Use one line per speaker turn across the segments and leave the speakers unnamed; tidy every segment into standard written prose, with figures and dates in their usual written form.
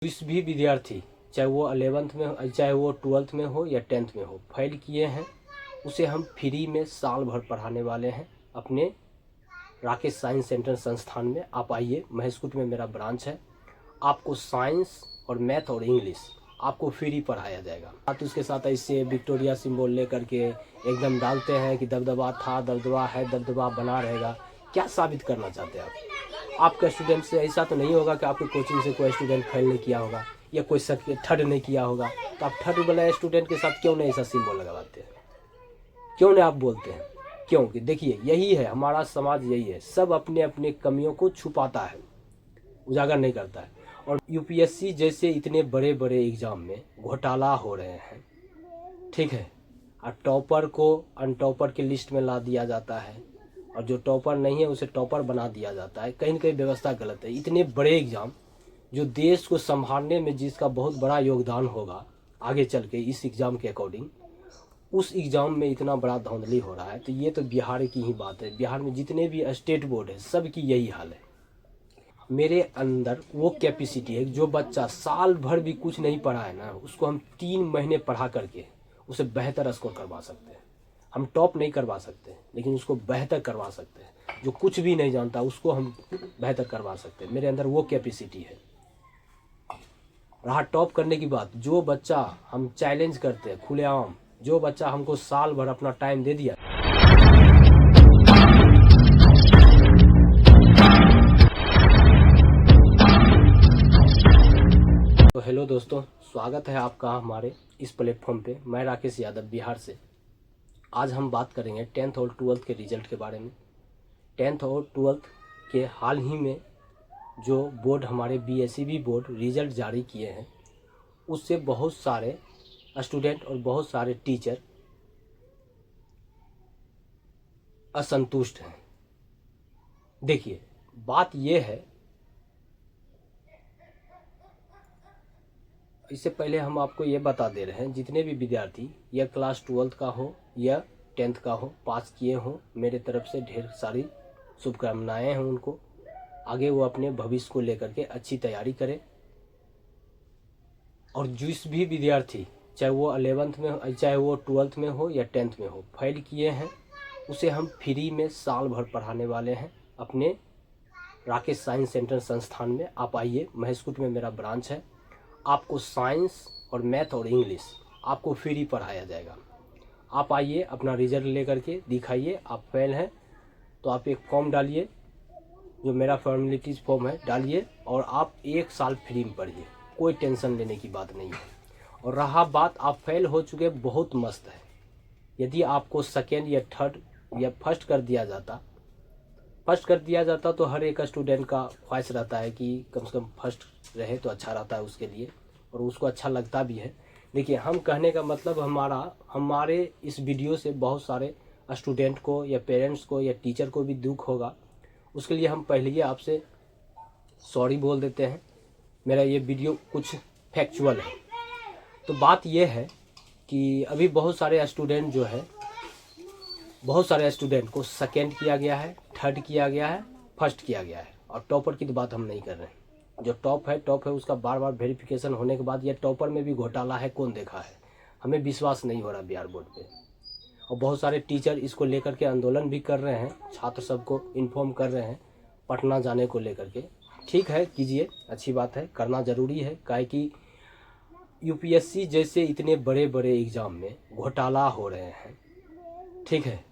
जिस भी विद्यार्थी चाहे वो 11th में चाहे वो 12th में हो या 10th में हो फेल किए हैं उसे हम फ्री में साल भर पढ़ाने वाले हैं अपने राकेश साइंस सेंटर संस्थान में। आप आइए, महेशकूट में मेरा ब्रांच है। आपको साइंस और मैथ और इंग्लिश आपको फ्री पढ़ाया जाएगा। साथ उसके साथ ऐसे विक्टोरिया सिंबल लेकर के एकदम डालते हैं कि दबदबा था, दबदबा है, दबदबा बना रहेगा। क्या साबित करना चाहते हैं आप? आपका स्टूडेंट से ऐसा तो नहीं होगा कि आपके कोचिंग से कोई स्टूडेंट फेल नहीं किया होगा या कोई थर्ड नहीं किया होगा, तो आप थर्ड वाला स्टूडेंट के साथ क्यों नहीं ऐसा सिंबल लगाते हैं? क्यों नहीं आप बोलते हैं? क्योंकि देखिए, यही है हमारा समाज, यही है, सब अपने अपने कमियों को छुपाता है, उजागर नहीं करता है। और यूपीएससी जैसे इतने बड़े बड़े एग्जाम में घोटाला हो रहे हैं, ठीक है, और टॉपर को अनटॉपर की लिस्ट में ला दिया जाता है और जो टॉपर नहीं है उसे टॉपर बना दिया जाता है। कहीं न कहीं व्यवस्था गलत है। इतने बड़े एग्जाम जो देश को संभालने में जिसका बहुत बड़ा योगदान होगा आगे चल के, इस एग्ज़ाम के अकॉर्डिंग उस एग्ज़ाम में इतना बड़ा धांधली हो रहा है, तो ये तो बिहार की ही बात है। बिहार में जितने भी स्टेट बोर्ड है सब की यही हाल है। मेरे अंदर वो कैपेसिटी है, जो बच्चा साल भर भी कुछ नहीं पढ़ा है ना, उसको हम 3 महीने पढ़ा करके उसे बेहतर स्कोर करवा सकते हैं। हम टॉप नहीं करवा सकते लेकिन उसको बेहतर करवा सकते हैं। जो कुछ भी नहीं जानता उसको हम बेहतर करवा सकते हैं। मेरे अंदर वो कैपेसिटी है। रहा टॉप करने की बात, जो बच्चा हम चैलेंज करते हैं खुलेआम, जो बच्चा हमको साल भर अपना टाइम दे दिया, तो हेलो दोस्तों, स्वागत है आपका हमारे इस प्लेटफॉर्म पे। मैं राकेश यादव बिहार से। आज हम बात करेंगे 10th और 12th के रिजल्ट के बारे में। 10th और 12th के हाल ही में जो बोर्ड हमारे बीएसईबी बोर्ड रिजल्ट जारी किए हैं, उससे बहुत सारे स्टूडेंट और बहुत सारे टीचर असंतुष्ट हैं। देखिए, बात यह है, इससे पहले हम आपको ये बता दे रहे हैं, जितने भी विद्यार्थी या क्लास 12th का हो या 10th का हो, पास किए हों, मेरे तरफ से ढेर सारी शुभकामनाएं हैं उनको। आगे वो अपने भविष्य को लेकर के अच्छी तैयारी करें। और जिस भी विद्यार्थी चाहे वो 11th में चाहे वो 12th में हो या 10th में हो फेल किए हैं उसे हम फ्री में साल भर पढ़ाने वाले हैं अपने राकेश साइंस सेंटर संस्थान में। आप आइए, महेशकूट में मेरा ब्रांच है। आपको साइंस और मैथ और इंग्लिश आपको फ्री पढ़ाया जाएगा। आप आइए, अपना रिजल्ट लेकर के दिखाइए। आप फेल हैं तो आप एक फॉर्म डालिए, जो मेरा फॉर्मेलिटीज़ फॉर्म है, डालिए और आप 1 साल फ्री में पढ़िए। कोई टेंशन लेने की बात नहीं है। और रहा बात, आप फेल हो चुके, बहुत मस्त है। यदि आपको सेकेंड या थर्ड या फर्स्ट कर दिया जाता तो हर एक स्टूडेंट का ख्वाहिश रहता है कि कम से कम फर्स्ट रहे तो अच्छा रहता है उसके लिए, और उसको अच्छा लगता भी है। देखिए, हम कहने का मतलब, हमारे इस वीडियो से बहुत सारे स्टूडेंट को या पेरेंट्स को या टीचर को भी दुख होगा। उसके लिए हम पहले ही आपसे सॉरी बोल देते हैं। मेरा ये वीडियो कुछ फैक्चुअल है। तो बात यह है कि अभी बहुत सारे स्टूडेंट को सेकेंड किया गया है, थर्ड किया गया है, फर्स्ट किया गया है, और टॉपर की तो बात हम नहीं कर रहे हैं। जो टॉप है उसका बार बार वेरिफिकेशन होने के बाद, यह टॉपर में भी घोटाला है, कौन देखा है? हमें विश्वास नहीं हो रहा बिहार बोर्ड पे। और बहुत सारे टीचर इसको लेकर के आंदोलन भी कर रहे हैं, छात्र सबको इन्फॉर्म कर रहे हैं पटना जाने को लेकर के। ठीक है, कीजिए, अच्छी बात है, करना ज़रूरी है। काहे कि यूपीएससी जैसे इतने बड़े बड़े एग्ज़ाम में घोटाला हो रहे हैं, ठीक है,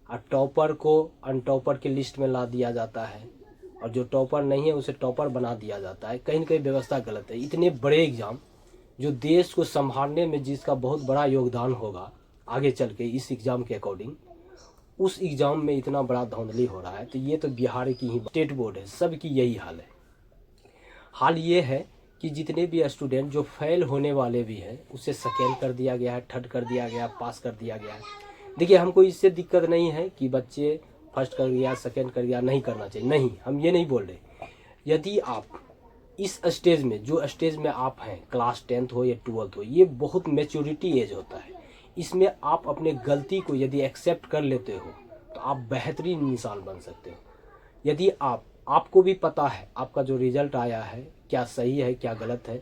और टॉपर को अनटॉपर की लिस्ट में ला दिया जाता है और जो टॉपर नहीं है उसे टॉपर बना दिया जाता है। कहीं न कहीं व्यवस्था गलत है। इतने बड़े एग्ज़ाम जो देश को संभालने में जिसका बहुत बड़ा योगदान होगा आगे चल के, इस एग्ज़ाम के अकॉर्डिंग उस एग्ज़ाम में इतना बड़ा धांधली हो रहा है, तो ये तो बिहार की ही स्टेट बोर्ड है, सब की यही हाल है। हाल ये है कि जितने भी स्टूडेंट जो फेल होने वाले भी हैं उसे सेकेंड कर दिया गया है, थर्ड कर दिया गया, पास कर दिया गया है। देखिए, हमको इससे दिक्कत नहीं है कि बच्चे फर्स्ट कर गया, सेकेंड कर गया, नहीं करना चाहिए, नहीं, हम ये नहीं बोल रहे। यदि आप इस स्टेज में, जो स्टेज में आप हैं, क्लास 10th हो या 12th हो, ये बहुत मैच्योरिटी एज होता है। इसमें आप अपने गलती को यदि एक्सेप्ट कर लेते हो तो आप बेहतरीन इंसान बन सकते हो। यदि आपको भी पता है आपका जो रिजल्ट आया है क्या सही है क्या गलत है,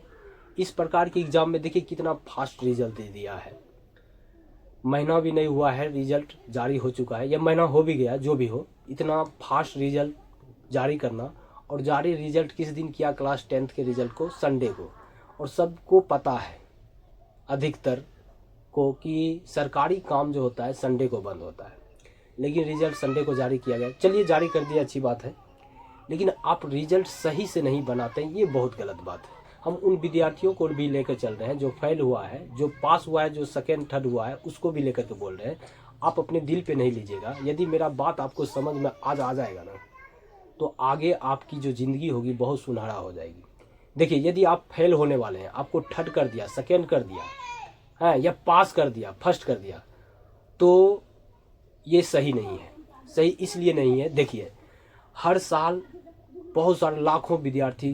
इस प्रकार के एग्ज़ाम में देखिए कितना फास्ट रिजल्ट दे दिया है। महीना भी नहीं हुआ है, रिजल्ट जारी हो चुका है, या महीना हो भी गया, जो भी हो, इतना फास्ट रिजल्ट जारी करना। और जारी रिजल्ट किस दिन किया? क्लास 10th के रिजल्ट को संडे को। और सबको पता है अधिकतर को कि सरकारी काम जो होता है संडे को बंद होता है, लेकिन रिजल्ट संडे को जारी किया गया। चलिए जारी कर दिया, अच्छी बात है, लेकिन आप रिजल्ट सही से नहीं बनाते हैं, ये बहुत गलत बात है। हम उन विद्यार्थियों को भी लेकर चल रहे हैं जो फेल हुआ है, जो पास हुआ है, जो सेकेंड थर्ड हुआ है, उसको भी लेकर के बोल रहे हैं। आप अपने दिल पे नहीं लीजिएगा। यदि मेरा बात आपको समझ में आज आ जाएगा ना, तो आगे आपकी जो ज़िंदगी होगी बहुत सुनहरा हो जाएगी। देखिए, यदि आप फेल होने वाले हैं, आपको थर्ड कर दिया, सेकेंड कर दिया है, या पास कर दिया, फर्स्ट कर दिया, तो ये सही नहीं है। सही इसलिए नहीं है, देखिए हर साल बहुत सारे लाखों विद्यार्थी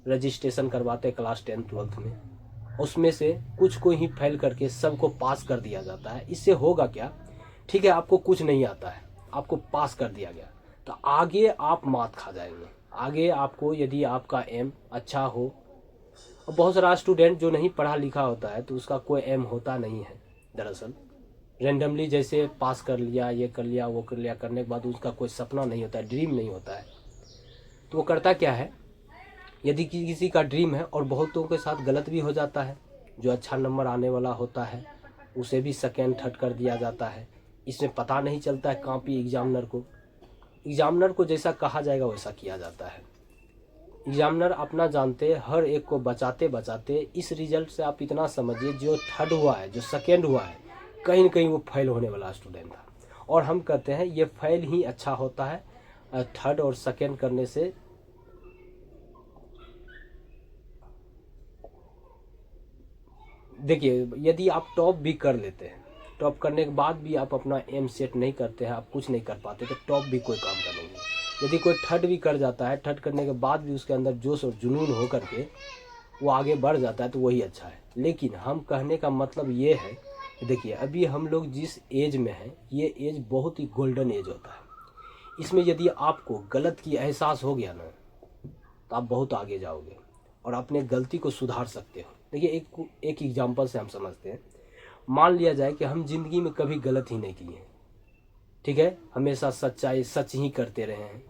रजिस्ट्रेशन करवाते हैं क्लास 10th 12th में, उसमें से कुछ को ही फेल करके सबको पास कर दिया जाता है। इससे होगा क्या? ठीक है, आपको कुछ नहीं आता है, आपको पास कर दिया गया, तो आगे आप मात खा जाएंगे। आगे आपको, यदि आपका एम अच्छा हो, और बहुत सारा स्टूडेंट जो नहीं पढ़ा लिखा होता है तो उसका कोई एम होता नहीं है, दरअसल रेंडमली जैसे पास कर लिया, ये कर लिया, वो कर लिया, करने के बाद उसका कोई सपना नहीं होता है, ड्रीम नहीं होता है, तो वो करता क्या है? यदि किसी का ड्रीम है, और बहुतों के साथ गलत भी हो जाता है, जो अच्छा नंबर आने वाला होता है उसे भी सेकेंड थर्ड कर दिया जाता है। इसमें पता नहीं चलता है कॉपी एग्जामिनर को जैसा कहा जाएगा वैसा किया जाता है। एग्जामिनर अपना जानते, हर एक को बचाते बचाते, इस रिजल्ट से आप इतना समझिए, जो थर्ड हुआ है, जो सेकेंड हुआ है, कहीं न कहीं वो फेल होने वाला स्टूडेंट था। और हम कहते हैं ये फेल ही अच्छा होता है, थर्ड और सेकेंड करने से। देखिए, यदि आप टॉप भी कर लेते हैं, टॉप करने के बाद भी आप अपना एम सेट नहीं करते हैं, आप कुछ नहीं कर पाते, तो टॉप भी कोई काम का नहीं है। यदि कोई थर्ड भी कर जाता है, थर्ड करने के बाद भी उसके अंदर जोश और जुनून हो करके वो आगे बढ़ जाता है, तो वही अच्छा है। लेकिन हम कहने का मतलब ये है कि देखिए, अभी हम लोग जिस एज में हैं, ये एज बहुत ही गोल्डन एज होता है। इसमें यदि आपको गलत की एहसास हो गया ना, तो आप बहुत आगे जाओगे और अपने गलती को सुधार सकते हो। देखिए, एक एग्जाम्पल से हम समझते हैं। मान लिया जाए कि हम जिंदगी में कभी गलत ही नहीं किए हैं, ठीक है, हमेशा सच्चाई सच ही करते रहे हैं,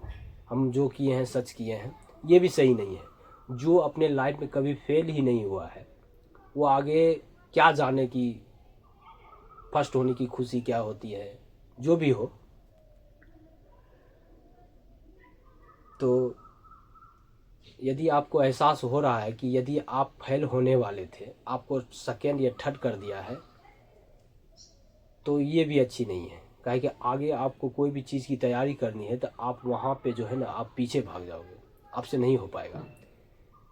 हम जो किए हैं सच किए हैं, ये भी सही नहीं है। जो अपने लाइफ में कभी फेल ही नहीं हुआ है, वो आगे क्या जाने की फर्स्ट होने की खुशी क्या होती है, जो भी हो। तो यदि आपको एहसास हो रहा है कि यदि आप फेल होने वाले थे, आपको सेकेंड या थर्ड कर दिया है, तो ये भी अच्छी नहीं है। काहे कि आगे आपको कोई भी चीज़ की तैयारी करनी है, तो आप वहाँ पे जो है ना, आप पीछे भाग जाओगे, आपसे नहीं हो पाएगा।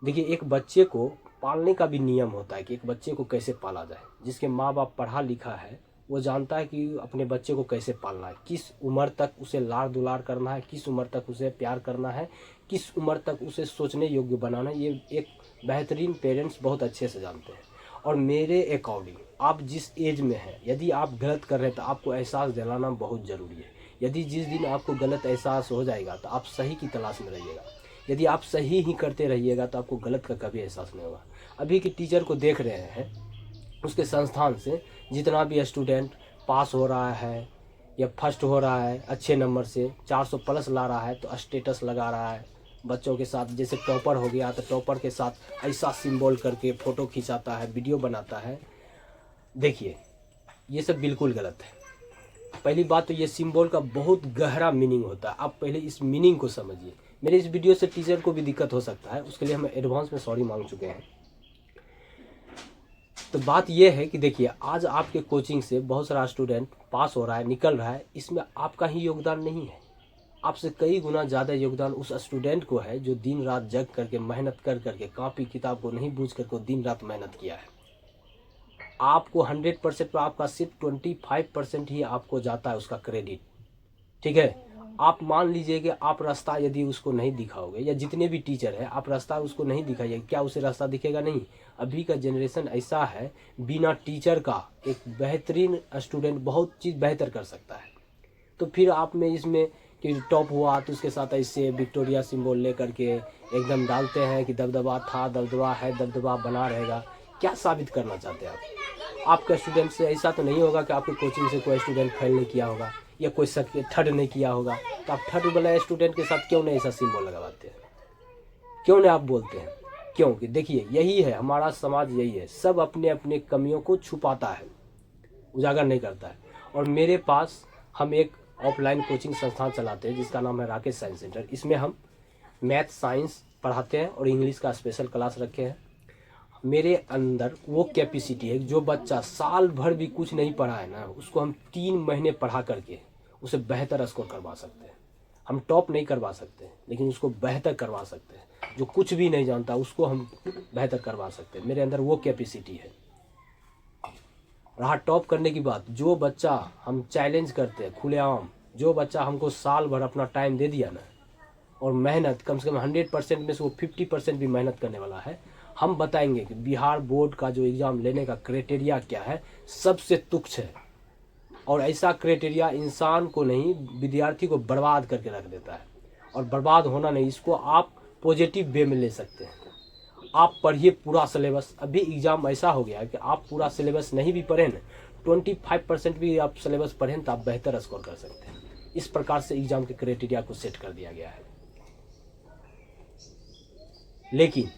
देखिए, एक बच्चे को पालने का भी नियम होता है कि एक बच्चे को कैसे पाला जाए। जिसके माँ बाप पढ़ा लिखा है, वो जानता है कि अपने बच्चे को कैसे पालना है, किस उम्र तक उसे लाड़ दुलार करना है, किस उम्र तक उसे प्यार करना है, किस उम्र तक उसे सोचने योग्य बनाना है। ये एक बेहतरीन पेरेंट्स बहुत अच्छे से जानते हैं। और मेरे अकॉर्डिंग आप जिस एज में हैं, यदि आप गलत कर रहे हैं तो आपको एहसास दिलाना बहुत ज़रूरी है। यदि जिस दिन आपको गलत एहसास हो जाएगा तो आप सही की तलाश में रहिएगा। यदि आप सही ही करते रहिएगा तो आपको गलत का कभी एहसास नहीं होगा। अभी के टीचर को देख रहे हैं, उसके संस्थान से जितना भी स्टूडेंट पास हो रहा है या फर्स्ट हो रहा है अच्छे नंबर से, 400 प्लस ला रहा है, तो स्टेटस लगा रहा है बच्चों के साथ। जैसे टॉपर हो गया तो टॉपर के साथ ऐसा सिंबल करके फ़ोटो खिंचाता है, वीडियो बनाता है। देखिए, ये सब बिल्कुल गलत है। पहली बात तो ये सिंबल का बहुत गहरा मीनिंग होता है, आप पहले इस मीनिंग को समझिए। मेरे इस वीडियो से टीचर को भी दिक्कत हो सकता है, उसके लिए हम एडवांस में सॉरी मांग चुके हैं। तो बात ये है कि देखिए, आज आपके कोचिंग से बहुत सारा स्टूडेंट पास हो रहा है, निकल रहा है, इसमें आपका ही योगदान नहीं है। आपसे कई गुना ज़्यादा योगदान उस स्टूडेंट को है जो दिन रात जग करके मेहनत कर करके कॉपी किताब को नहीं बूझ करके दिन रात मेहनत किया है। आपको 100% पर आपका सिर्फ 25% ही आपको जाता है उसका क्रेडिट, ठीक है। आप मान लीजिए कि आप रास्ता यदि उसको नहीं दिखाओगे, या जितने भी टीचर हैं आप रास्ता उसको नहीं दिखाइए, क्या उसे रास्ता दिखेगा? नहीं। अभी का जनरेशन ऐसा है, बिना टीचर का एक बेहतरीन स्टूडेंट बहुत चीज़ बेहतर कर सकता है। तो फिर आप में इसमें कि टॉप हुआ तो उसके साथ ऐसे विक्टोरिया सिंबल ले करके एकदम डालते हैं कि दबदबा था, दबदबा है, दबदबा बना रहेगा। क्या साबित करना चाहते हैं आप? आपका स्टूडेंट से ऐसा तो नहीं होगा कि आपके कोचिंग से कोई स्टूडेंट फेल नहीं किया होगा या कोई थर्ड नहीं किया होगा, तो आप थर्ड वाला स्टूडेंट के साथ क्यों नहीं ऐसा सिंबल लगवाते हैं? क्यों नहीं आप बोलते हैं? क्योंकि देखिए यही है हमारा समाज, यही है, सब अपने अपने कमियों को छुपाता है, उजागर नहीं करता है। और मेरे पास हम एक ऑफलाइन कोचिंग संस्थान चलाते हैं जिसका नाम है राकेश साइंस सेंटर। इसमें हम मैथ साइंस पढ़ाते हैं और इंग्लिश का स्पेशल क्लास रखे हैं। मेरे अंदर वो कैपेसिटी है, जो बच्चा साल भर भी कुछ नहीं पढ़ा है ना, उसको हम 3 महीने पढ़ा करके उसे बेहतर स्कोर करवा सकते हैं। हम टॉप नहीं करवा सकते लेकिन उसको बेहतर करवा सकते हैं। जो कुछ भी नहीं जानता उसको हम बेहतर करवा सकते हैं। मेरे अंदर वो कैपेसिटी है। रहा टॉप करने की बात, जो बच्चा हम चैलेंज करते हैं खुलेआम, जो बच्चा हमको साल भर अपना टाइम दे दिया ना और मेहनत कम से कम 100% में से वो 50% भी मेहनत करने वाला है, हम बताएंगे कि बिहार बोर्ड का जो एग्ज़ाम लेने का क्राइटेरिया क्या है, सबसे तुच्छ है। और ऐसा क्राइटेरिया इंसान को नहीं, विद्यार्थी को बर्बाद करके रख देता है। और बर्बाद होना नहीं, इसको आप पॉजिटिव वे में ले सकते हैं। आप पढ़िए पूरा सिलेबस। अभी एग्ज़ाम ऐसा हो गया है कि आप पूरा सिलेबस नहीं भी पढ़ें ना, 25% भी आप सिलेबस पढ़ें तो आप बेहतर स्कोर कर सकते हैं। इस प्रकार से एग्ज़ाम के क्राइटेरिया को सेट कर दिया गया है। लेकिन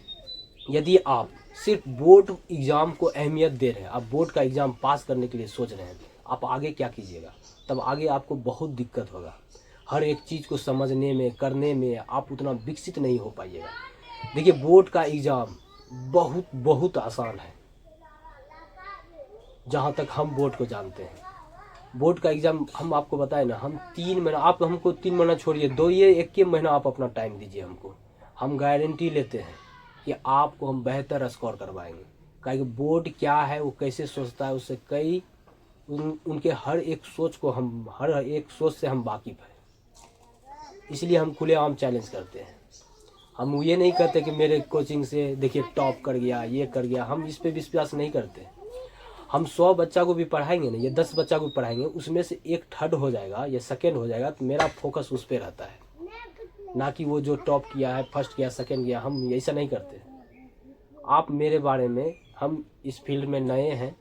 यदि आप सिर्फ बोर्ड एग्ज़ाम को अहमियत दे रहे हैं, आप बोर्ड का एग्ज़ाम पास करने के लिए सोच रहे हैं, आप आगे क्या कीजिएगा? तब आगे आपको बहुत दिक्कत होगा। हर एक चीज़ को समझने में, करने में आप उतना विकसित नहीं हो पाइएगा। देखिए बोर्ड का एग्ज़ाम बहुत बहुत आसान है, जहाँ तक हम बोर्ड को जानते हैं। बोर्ड का एग्ज़ाम हम आपको बताए ना, हम 3 महीना, आप हमको 3 महीना छोड़िए, 2 ये 1 महीना आप अपना टाइम दीजिए हमको, हम गारंटी लेते हैं कि आपको हम बेहतर स्कोर करवाएंगे। क्योंकि बोर्ड क्या है, वो कैसे सोचता है, उससे कई उनके हर एक सोच को हम, हर एक सोच से हम वाकिफ़ हैं। इसलिए हम खुलेआम चैलेंज करते हैं। हम ये नहीं कहते कि मेरे कोचिंग से देखिए टॉप कर गया, ये कर गया, हम इस पे विश्वास नहीं करते। हम 100 बच्चा को भी पढ़ाएंगे ना, या 10 बच्चा को पढ़ाएंगे, उसमें से एक थर्ड हो जाएगा या सेकेंड हो जाएगा, तो मेरा फोकस उस पर रहता है, ना कि वो जो टॉप किया है, फर्स्ट किया, सेकेंड किया। हम ऐसा नहीं करते। आप मेरे बारे में, हम इस फील्ड में नए हैं,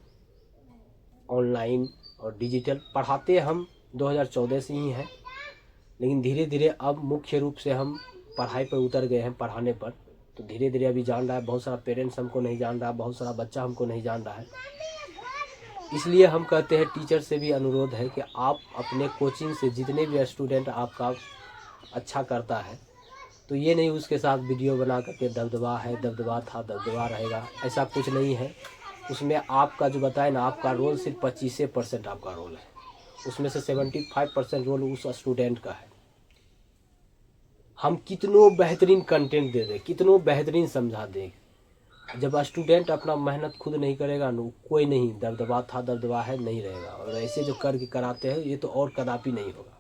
ऑनलाइन और डिजिटल पढ़ाते हम 2014 से ही हैं, लेकिन धीरे धीरे अब मुख्य रूप से हम पढ़ाई पर उतर गए हैं, पढ़ाने पर। तो धीरे धीरे अभी जान रहा है, बहुत सारा पेरेंट्स हमको नहीं जान रहा, बहुत सारा बच्चा हमको नहीं जान रहा है। इसलिए हम कहते हैं, टीचर से भी अनुरोध है कि आप अपने कोचिंग से जितने भी स्टूडेंट आपका अच्छा करता है, तो ये नहीं उसके साथ वीडियो बना करके दबदबा है, दबदबा था, दबदबा रहेगा, ऐसा कुछ नहीं है। उसमें आपका जो बताए ना, आपका रोल सिर्फ 25% आपका रोल है, उसमें से 75% रोल उस स्टूडेंट का है। हम कितनों बेहतरीन कंटेंट दे दें, कितनों बेहतरीन समझा दें, जब स्टूडेंट अपना मेहनत खुद नहीं करेगा ना, कोई नहीं, दबदबा था, दबदबा है, नहीं रहेगा। और ऐसे जो करके कराते हैं, ये तो और कदापि नहीं होगा।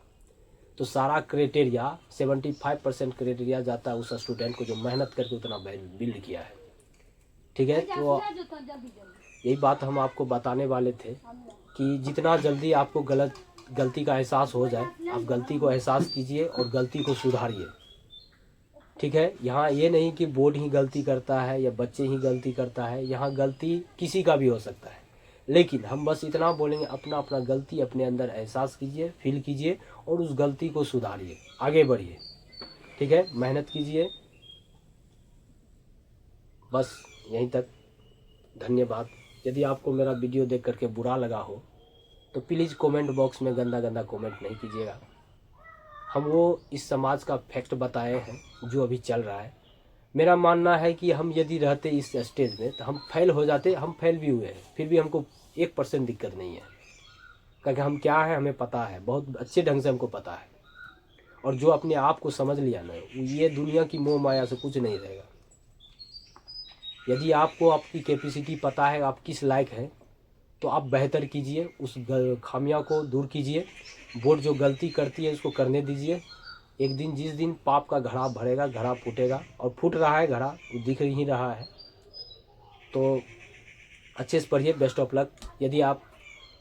तो सारा क्राइटेरिया, 75% क्राइटेरिया जाता है उस स्टूडेंट को जो मेहनत करके उतना बिल्ड किया है। ठीक है, तो यही बात हम आपको बताने वाले थे कि जितना जल्दी आपको गलती का एहसास हो जाए, आप गलती को एहसास कीजिए और गलती को सुधारिए। ठीक है, यहाँ ये नहीं कि बोर्ड ही गलती करता है या बच्चे ही गलती करता है, यहाँ गलती किसी का भी हो सकता है। लेकिन हम बस इतना बोलेंगे, अपना अपना गलती अपने अंदर एहसास कीजिए, फील कीजिए और उस गलती को सुधारिए, आगे बढ़िए। ठीक है, मेहनत कीजिए। बस यहीं तक, धन्यवाद। यदि आपको मेरा वीडियो देख करके बुरा लगा हो तो प्लीज़ कमेंट बॉक्स में गंदा गंदा कमेंट नहीं कीजिएगा। हम वो इस समाज का फैक्ट बताए हैं जो अभी चल रहा है। मेरा मानना है कि हम यदि रहते इस स्टेज में तो हम फेल हो जाते, हम फेल भी हुए हैं, फिर भी हमको 1% दिक्कत नहीं है, क्योंकि हम क्या है हमें पता है, बहुत अच्छे ढंग से हमको पता है। और जो अपने आप को समझ लिया ना, ये दुनिया की मोह माया से कुछ नहीं रहेगा। यदि आपको आपकी कैपेसिटी पता है, आप किस लायक हैं, तो आप बेहतर कीजिए, उस खामियां को दूर कीजिए। बोर्ड जो गलती करती है उसको करने दीजिए। एक दिन, जिस दिन पाप का घड़ा भरेगा, घड़ा फूटेगा, और फूट रहा है घड़ा, दिख ही रहा है। तो अच्छे से पढ़िए, बेस्ट ऑफ लक। यदि आप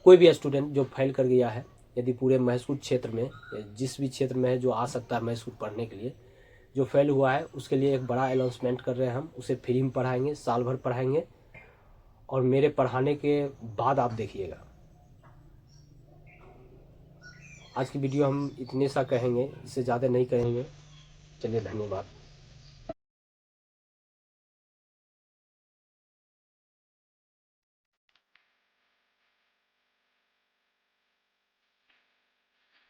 कोई भी स्टूडेंट जो फेल कर गया है यदि पूरे महसूर क्षेत्र में या जिस भी क्षेत्र में है जो आ सकता है महसूर पढ़ने के लिए, जो फेल हुआ है उसके लिए एक बड़ा अनाउंसमेंट कर रहे हैं हम। उसे फ्री में पढ़ाएंगे, साल भर पढ़ाएंगे, और मेरे पढ़ाने के बाद आप देखिएगा। आज की वीडियो हम इतने सा कहेंगे, इससे ज़्यादा नहीं कहेंगे। चलिए, धन्यवाद।